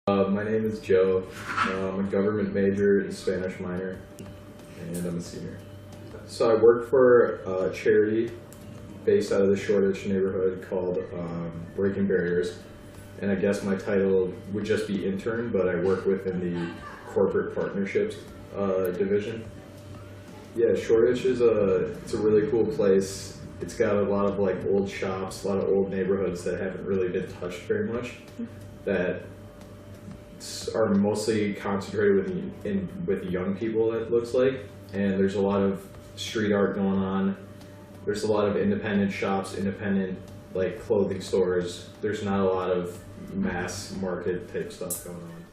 My name is Joe. I'm a government major and Spanish minor, and I'm a senior. So I work for a charity based out of the Shoreditch neighborhood called Breaking Barriers, and I guess my title would just be intern, but I work within the corporate partnerships division. Yeah, Shoreditch is it's a really cool place. It's got a lot of like old shops, a lot of old neighborhoods that haven't really been touched very much, that are mostly concentrated with young people, it looks like. And there's a lot of street art going on. There's a lot of independent shops, independent like clothing stores. There's not a lot of mass market type stuff going on.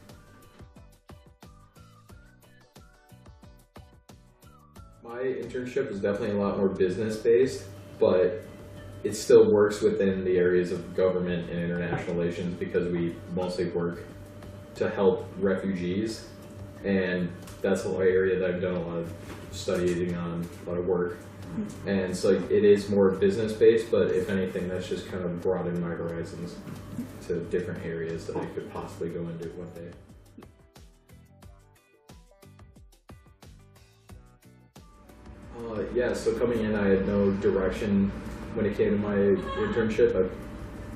My internship is definitely a lot more business based, but it still works within the areas of government and international relations because we mostly work to help refugees, and that's the area that I've done a lot of studying on, a lot of work. And so it is more business based, but if anything, that's just kind of broadened my horizons to different areas that I could possibly go into one day. Yeah, so coming in, I had no direction when it came to my internship.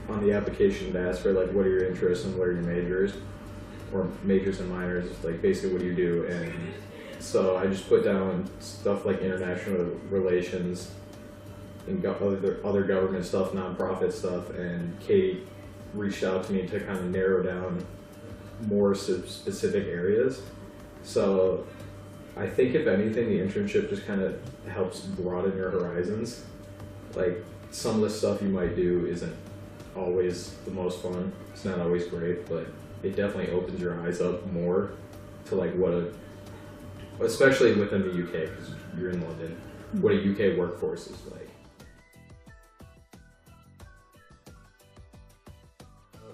On the application, to ask for like, what are your interests and what are your majors, or majors and minors, like basically what do you do. And so I just put down stuff like international relations and other government stuff, nonprofit stuff, and Kate reached out to me to kind of narrow down more specific areas. So I think if anything, the internship just kind of helps broaden your horizons. Like some of the stuff you might do isn't always the most fun. It's not always great, but it definitely opens your eyes up more to like especially within the UK, because you're in London, what a UK workforce is like.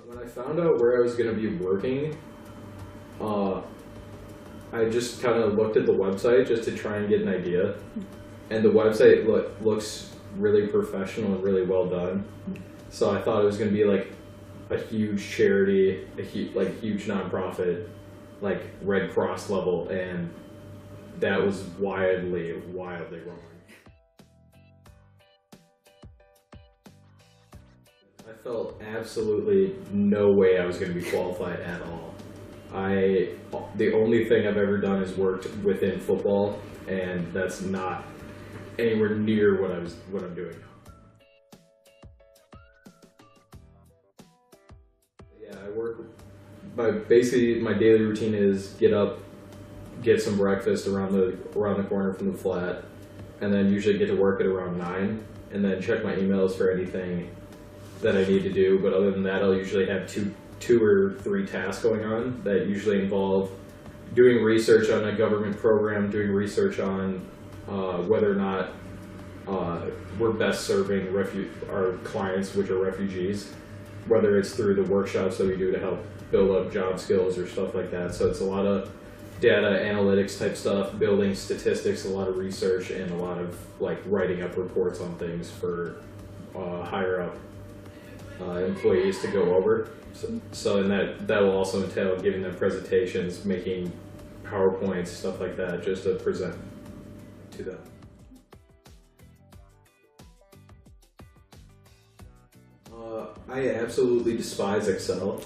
When I found out where I was going to be working, I just kind of looked at the website just to try and get an idea, and the website looks really professional and really well done. So I thought it was going to be like a huge charity, a huge nonprofit, like Red Cross level, and that was wildly wrong. I felt absolutely no way I was going to be qualified at all. The only thing I've ever done is worked within football, and that's not anywhere near what I'm doing now. Yeah, I work. Basically, my daily routine is get up, get some breakfast around the corner from the flat, and then usually get to work at around 9, and then check my emails for anything that I need to do. But other than that, I'll usually have two or three tasks going on that usually involve doing research on a government program, doing research on whether or not we're best serving our clients, which are refugees, whether it's through the workshops that we do to help build up job skills or stuff like that. So it's a lot of data analytics type stuff, building statistics, a lot of research, and a lot of like writing up reports on things for higher up employees to go over. So and that will also entail giving them presentations, making PowerPoints, stuff like that, just to present to them. I absolutely despise Excel,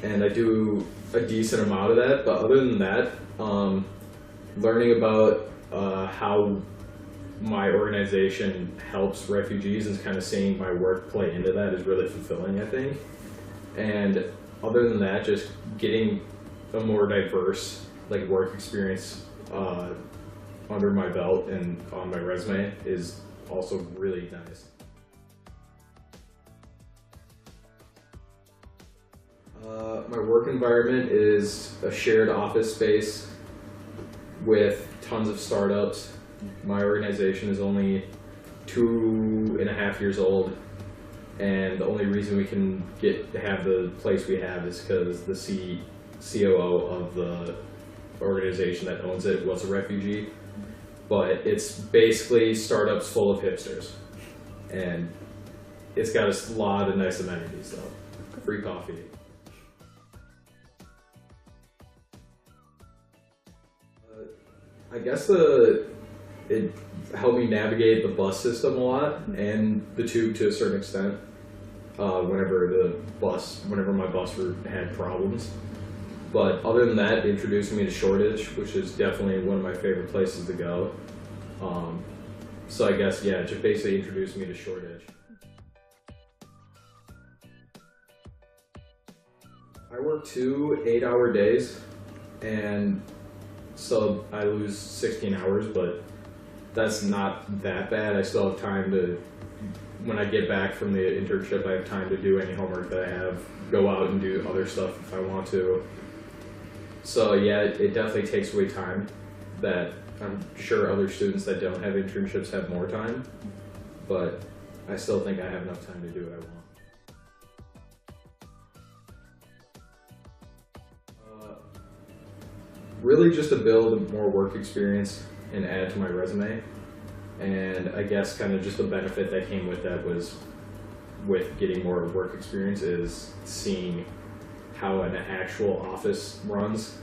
and I do a decent amount of that, but other than that, learning about how my organization helps refugees and kind of seeing my work play into that is really fulfilling, I think. And other than that, just getting a more diverse like work experience under my belt and on my resume is also really nice. My work environment is a shared office space with tons of startups. My organization is only 2.5 years old, and the only reason we can have the place we have is because the COO of the organization that owns it was a refugee. But it's basically startups full of hipsters, and it's got a lot of nice amenities though. Free coffee. I guess it helped me navigate the bus system a lot and the tube to a certain extent. Whenever my bus had problems. But other than that, it introduced me to Shoreditch, which is definitely one of my favorite places to go. So I guess, yeah, it just basically introduced me to Shoreditch. I work 2 8-hour days, and so I lose 16 hours, but that's not that bad. I still have time to, when I get back from the internship, I have time to do any homework that I have, go out and do other stuff if I want to. So yeah, it definitely takes away time that I'm sure other students that don't have internships have more time, but I still think I have enough time to do what I want. Really just to build more work experience and add to my resume. And I guess kind of just the benefit that came with that was with getting more work experience is seeing how an actual office runs